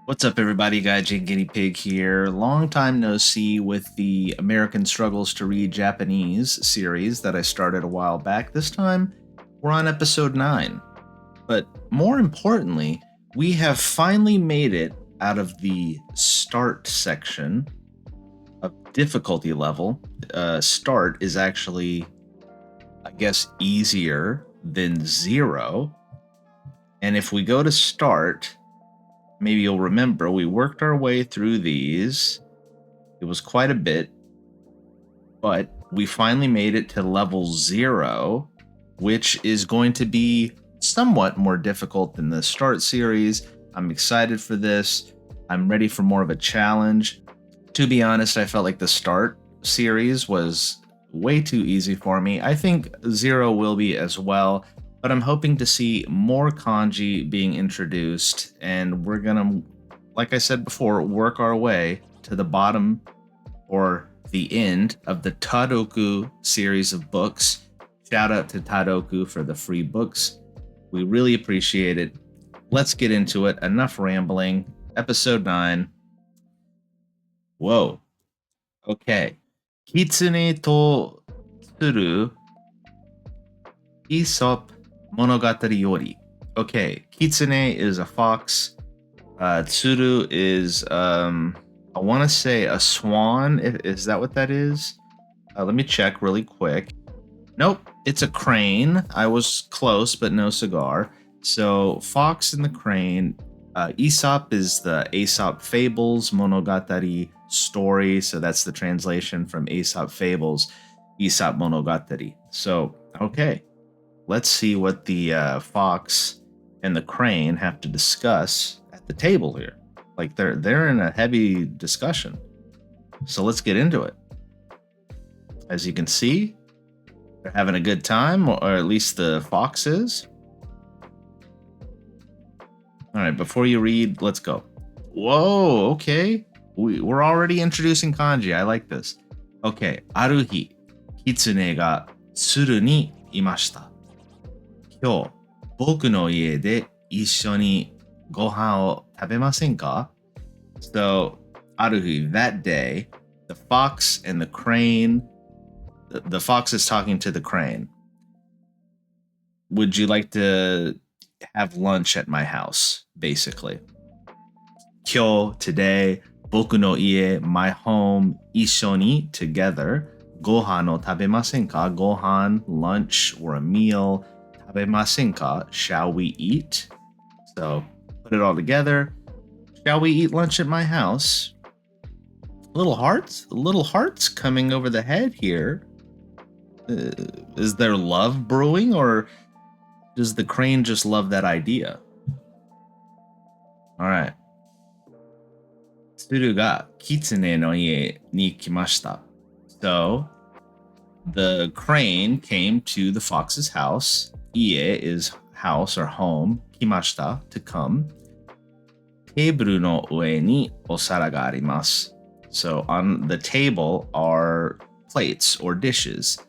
What's up, everybody? Gaijin Guinea Pig here. Long time no see with the American Struggles to Read Japanese series that I started a while back. This time, we're on episode 9. But more importantly, we have finally made it out of the start section of difficulty level. Start is actually, I guess, easier than 0. And if we go to start, maybe you'll remember we worked our way through these. It was quite a bit, but we finally made it to level 0, which is going to be somewhat more difficult than the start series. I'm excited for this. I'm ready for more of a challenge. To be honest, I felt like the start series was way too easy for me. I think 0 will be as well. But I'm hoping to see more kanji being introduced, and we're gonna, like I said before, work our way to the bottom or the end of the Tadoku series of books. Shout out to Tadoku for the free books. We really appreciate it. Let's get into it. Enough rambling. Episode 9. Whoa. Okay. Kitsune to Tsuru, Isopp物語より. Okay, Kitsune is a fox. Tsuru is, I want to say a swan. Is that what that is? Let me check really quick. Nope, it's a crane. I was close, but no cigar. So, fox and the crane. Aesop is the Aesop Fables Monogatari story. So that's the translation from Aesop Fables, Aesop Monogatari. So, okay. Let's see what the fox and the crane have to discuss at the table here. Like they're in a heavy discussion. So let's get into it. As you can see, they're having a good time, or at least the fox is. All right, before you read, let's go. Whoa, okay. We're already introducing kanji. I like this. Okay, ある日、狐が鶴にいました。今日、僕の家で一緒にご飯を食べませんか? So, ある日, that day, the fox and the crane, the fox is talking to the crane. Would you like to have lunch at my house, basically? 今日, today, 僕の家, my home, 一緒に, together, ご飯を食べませんか? ご飯, lunch, or a meal. 食べませんか? Shall we eat? So, put it all together. Shall we eat lunch at my house? Little hearts coming over the head here. Is there love brewing, or does the crane just love that idea? All right. 鶴が狐の家に来ました. So, the crane came to the fox's house. Ie is house or home. Kimashita, to come. テーブルの上にお皿があります. So on the table are plates or dishes.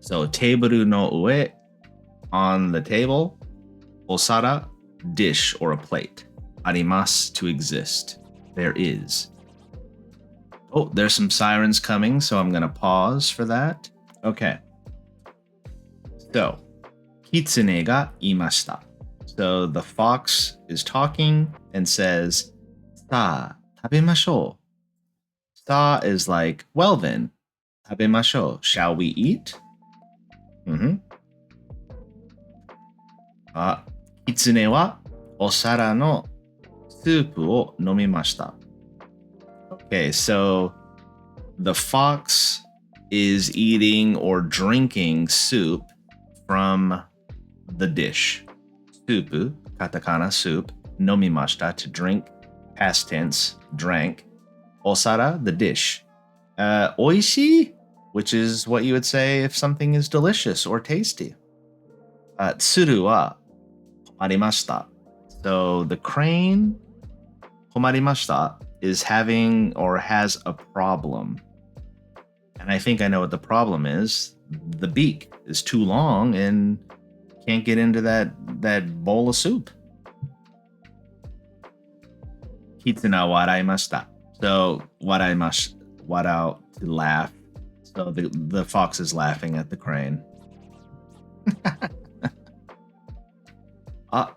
So テーブルの上, on the table, お皿, dish or a plate. あります, to exist. There is. Oh, there's some sirens coming, so I'm going to pause for that. Okay. So, 狐がいました. So the fox is talking and says, さあ、食べましょう. Sa is like, well then, 食べましょう. Shall we eat? Mm-hmm. 狐はお皿のスープを飲みました. Okay, so the fox is eating or drinking soup from the dish. Soup, katakana soup, nomimashita, to drink, past tense, drank. Osara, the dish. Oishi, which is what you would say if something is delicious or tasty. Tsuru wa komarimashita. So the crane, komarimashita, is having or has a problem. And I think I know what the problem is. The beak is too long and can't get into that bowl of soup. Kitsune wa warai So, warao to laugh. So the fox is laughing at the crane. あ、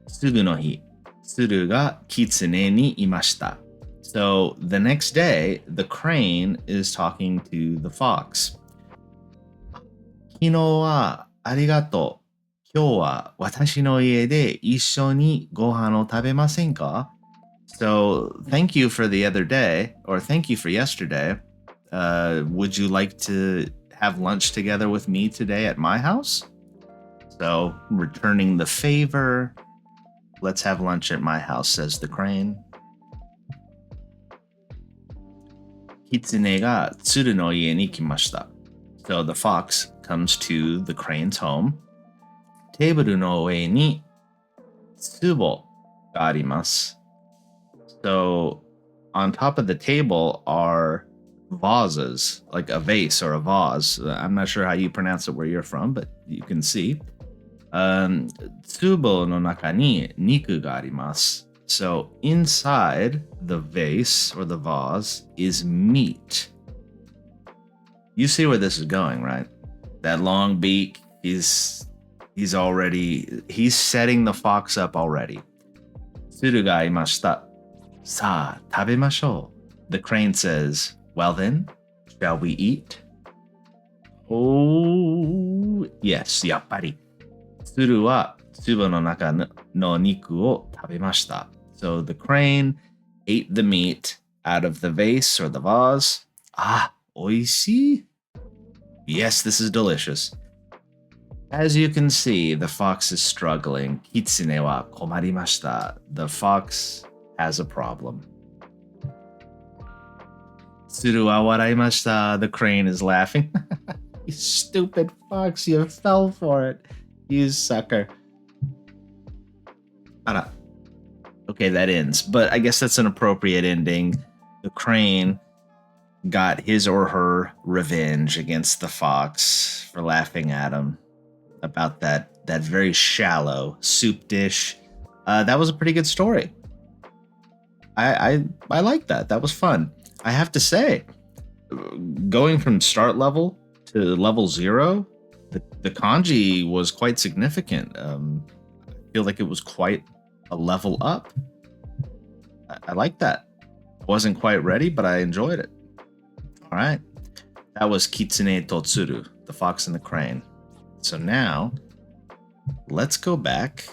すぐの日、鶴が狐にいました。So the next day, the crane is talking to the fox. 昨日はありがとう。今日は私の家で一緒にご飯を食べませんか? So thank you for the other day, or thank you for yesterday. Would you like to have lunch together with me today at my house? So returning the favor. Let's have lunch at my house, says the crane. 狐が鶴の家に来ました。So the fox comes to the crane's home. テーブルの上に壺があります。So on top of the table are vases, like a vase or a vase. I'm not sure how you pronounce it where you're from, but you can see. 壺の中に肉があります。So inside the vase or the vase is meat. You see where this is going, right? That long beak, he's setting the fox up already. 鶴がいました。さあ、食べましょう。The crane says, well then, shall we eat? Oh, yes, やっぱり。鶴は壺の中の肉を食べました。So the crane ate the meat out of the vase or the vase. Ah, おいしい? Yes, this is delicious. As you can see, the fox is struggling. 狐は困りました。The fox has a problem. 鶴は笑いました。The crane is laughing. You stupid fox, you fell for it. You sucker. Okay, that ends. But I guess that's an appropriate ending. The crane got his or her revenge against the fox for laughing at him about that very shallow soup dish. That was a pretty good story. I like that. That was fun. I have to say, going from start level to level 0, the kanji was quite significant. I feel like it was quite a level up. I like that. I wasn't quite ready, but I enjoyed it. All right. That was Kitsune to Tsuru, the fox and the crane. So now, let's go back.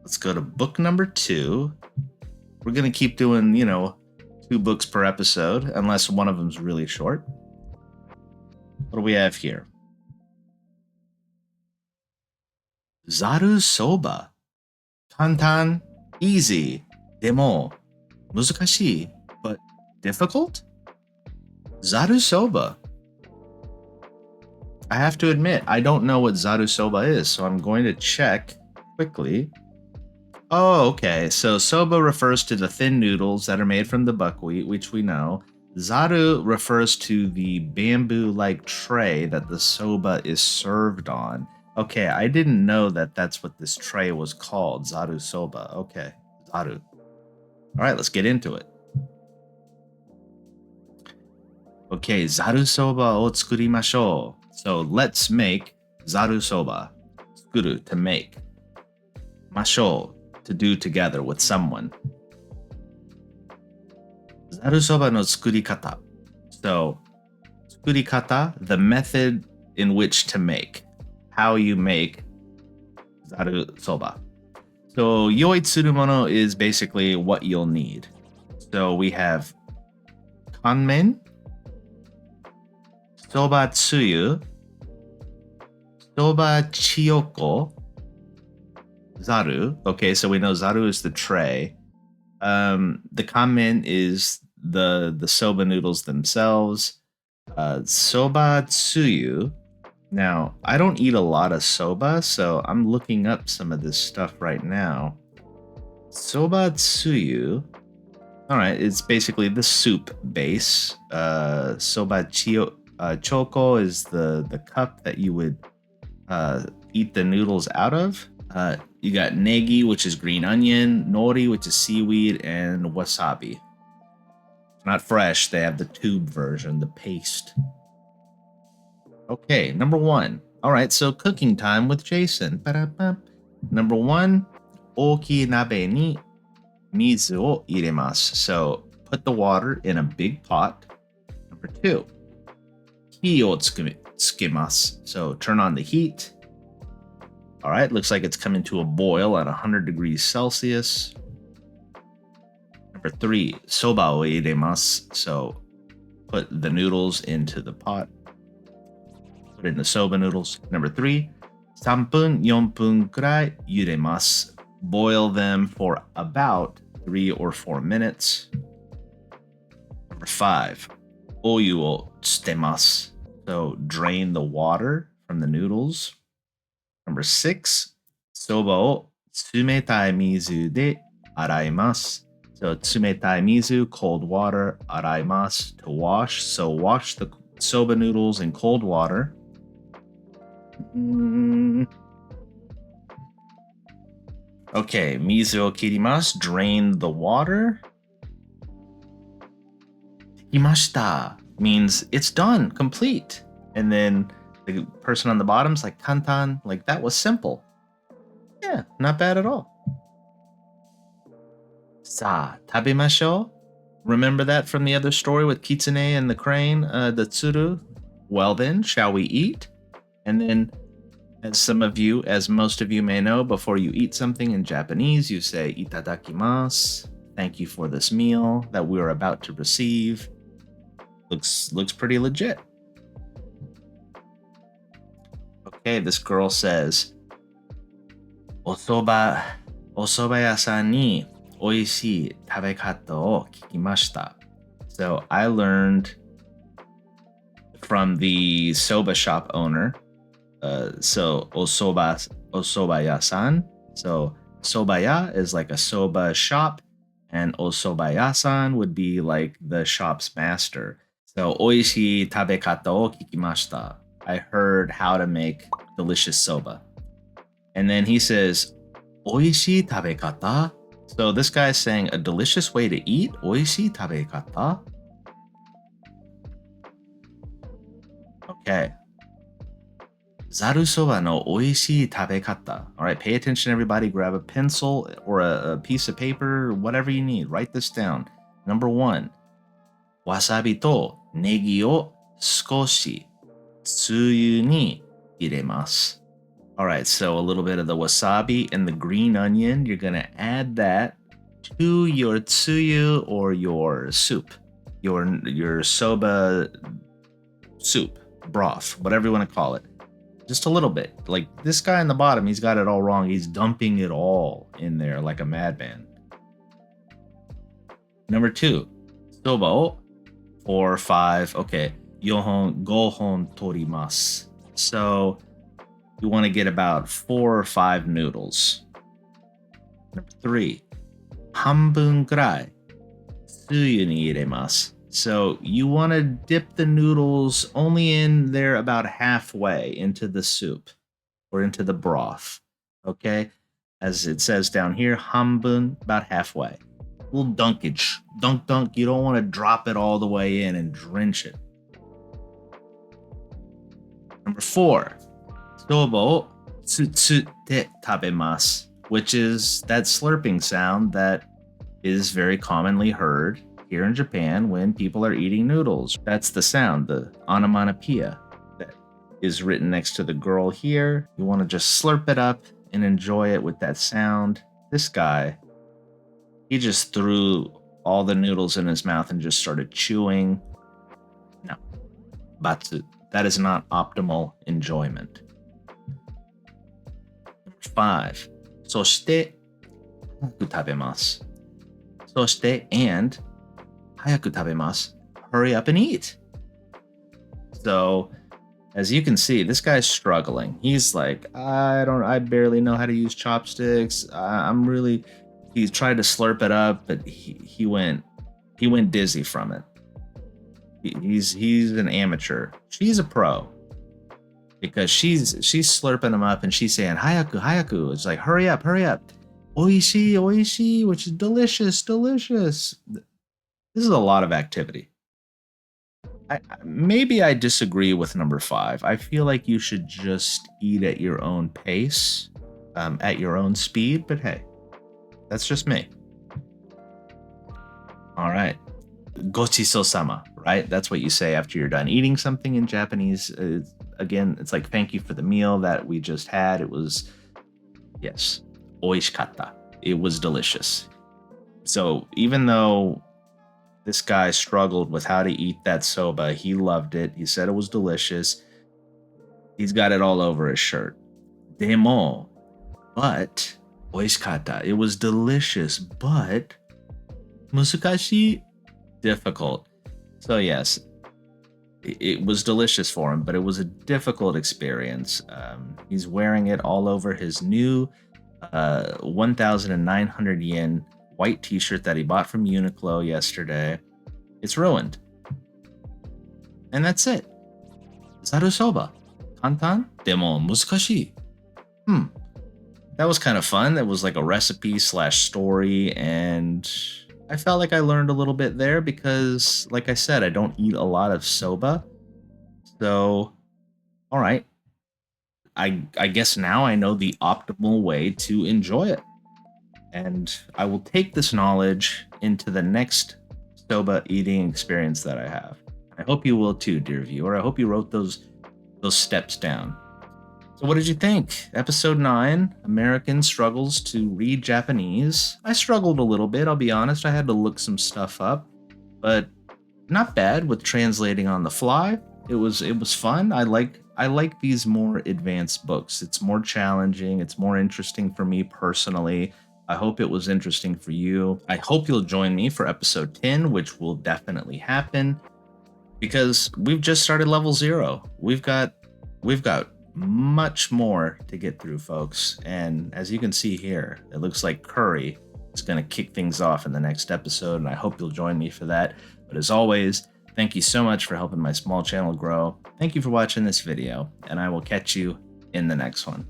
Let's go to book number 2. We're going to keep doing, 2 books per episode, unless one of them's really short. What do we have here? Zaru Soba. Kantan, easy. Demo, 難しい, but difficult? Zaru Soba. I have to admit, I don't know what Zaru Soba is, so I'm going to check quickly. Oh, okay. So soba refers to the thin noodles that are made from the buckwheat, which we know. Zaru refers to the bamboo-like tray that the soba is served on. Okay, I didn't know that that's what this tray was called, Zaru Soba. Okay, Zaru. All right, let's get into it. Okay, Zaru Soba o tsukurimashou. So let's make Zaru Soba. Tsukuru, to make. Mashou, to do together with someone. Zaru Soba no tsukurikata. So, tsukurikata, the method in which to make. How you make Zaru Soba. So, yoi tsurumono is basically what you'll need. So, we have kanmen, soba tsuyu, soba chiyoko, zaru. Okay, so we know zaru is the tray. The kanmen is the soba noodles themselves. Soba tsuyu. Now, I don't eat a lot of soba, so I'm looking up some of this stuff right now. Soba tsuyu. All right, it's basically the soup base. Soba choko is the cup that you would eat the noodles out of. You got negi, which is green onion, nori, which is seaweed, and wasabi. Not fresh, they have the tube version, the paste. Okay, number 1. All right, so cooking time with Jason. Ba-da-ba. Number 1, oki nabe ni mizu o iremasu. So put the water in a big pot. Number 2, hi o tsukimasu. So turn on the heat. All right, looks like it's coming to a boil at 100 degrees Celsius. Number 3, soba o iremasu. So put the noodles into the pot. Put in the soba noodles. Number 3, 3分4分くらい茹でます. Boil them for about 3 or 4 minutes. Number 5, お湯を捨てます. So drain the water from the noodles. Number 6, そばを冷たい水で洗います. So 冷たい水, cold water, 洗います to wash. So wash the soba noodles in cold water. Okay, mizu o kirimasu, drain the water. Himashita means it's done, complete. And then the person on the bottom's like kantan, like that was simple. Yeah, not bad at all. Sa tabemashou. Remember that from the other story with Kitsune and the crane, the tsuru? Well then, shall we eat? And then, as most of you may know, before you eat something in Japanese, you say itadakimasu. Thank you for this meal that we are about to receive. Looks pretty legit. Okay, this girl says, お蕎麦屋さんに美味しい食べ方を聞きました. So I learned from the soba shop owner. So osoba-yasan. So sobaya is like a soba shop, and osoba-yasan would be like the shop's master. So oishii tabekata o kikimashita. I heard how to make delicious soba. And then he says, oishii tabekata. So this guy's saying a delicious way to eat. Oishii tabekata. Okay. Zaru soba no oishii tabekata. All right, pay attention, everybody. Grab a pencil or a piece of paper, whatever you need. Write this down. Number 1, wasabi to negi o skoshi tsuyu ni iremasu. All right, so a little bit of the wasabi and the green onion. You're going to add that to your tsuyu or your soup, your soba soup, broth, whatever you want to call it. Just a little bit. Like this guy on the bottom, he's got it all wrong. He's dumping it all in there like a madman. Number 2, soba o 4 or 5. Okay, yohon, gohon torimasu. So you want to get about 4 or 5 noodles. Number 3, hanbun kurai tsuyu ni iremasu. So you want to dip the noodles only in there about halfway into the soup or into the broth. Okay? As it says down here, hanbun, about halfway. A little dunkage. Dunk. You don't want to drop it all the way in and drench it. Number 4, soba o tsutsute tabemasu, which is that slurping sound that is very commonly heard here in Japan when people are eating noodles. That's the sound, the onomatopoeia that is written next to the girl here. You want to just slurp it up and enjoy it with that sound. This guy, he just threw all the noodles in his mouth and just started chewing. No, batsu. That is not optimal enjoyment. Number 5, そして早く食べます. そして and 早く食べます. Hurry up and eat. So, as you can see, this guy's struggling. He's like, I barely know how to use chopsticks. He's tried to slurp it up, but he went dizzy from it. He's an amateur. She's a pro. because she's slurping them up and she's saying hayaku hayaku. It's like hurry up, hurry up. Oishi oishi, which is delicious, delicious. This is a lot of activity. Maybe I disagree with number 5. I feel like you should just eat at your own pace, at your own speed, but hey, that's just me. All right. Gochiso-sama, right? That's what you say after you're done eating something in Japanese. Again, it's like thank you for the meal that we just had. It was, yes, oishikatta. It was delicious. So even though this guy struggled with how to eat that soba, he loved it. He said it was delicious. He's got it all over his shirt. Demo, but oishikatta. It was delicious, but musukashi, difficult. So yes, it was delicious for him, but it was a difficult experience. He's wearing it all over his new 1,900 yen white t-shirt that he bought from Uniqlo yesterday. It's ruined. And that's it. Zaru soba. Kantan, demo muzukashii. That was kind of fun. That was like a recipe / story, and I felt like I learned a little bit there because, like I said, I don't eat a lot of soba. So, all right. I guess now I know the optimal way to enjoy it. And I will take this knowledge into the next soba eating experience that I have. I hope you will too, dear viewer. I hope you wrote those steps down. So what did you think? Episode 9, American struggles to read Japanese. I struggled a little bit, I'll be honest. I had to look some stuff up, but not bad with translating on the fly. It was fun. I like these more advanced books. It's more challenging. It's more interesting for me personally. I hope it was interesting for you. I hope you'll join me for episode 10, which will definitely happen because we've just started level 0. We've got much more to get through, folks. And as you can see here, it looks like Curry is going to kick things off in the next episode, and I hope you'll join me for that. But as always, thank you so much for helping my small channel grow. Thank you for watching this video, and I will catch you in the next one.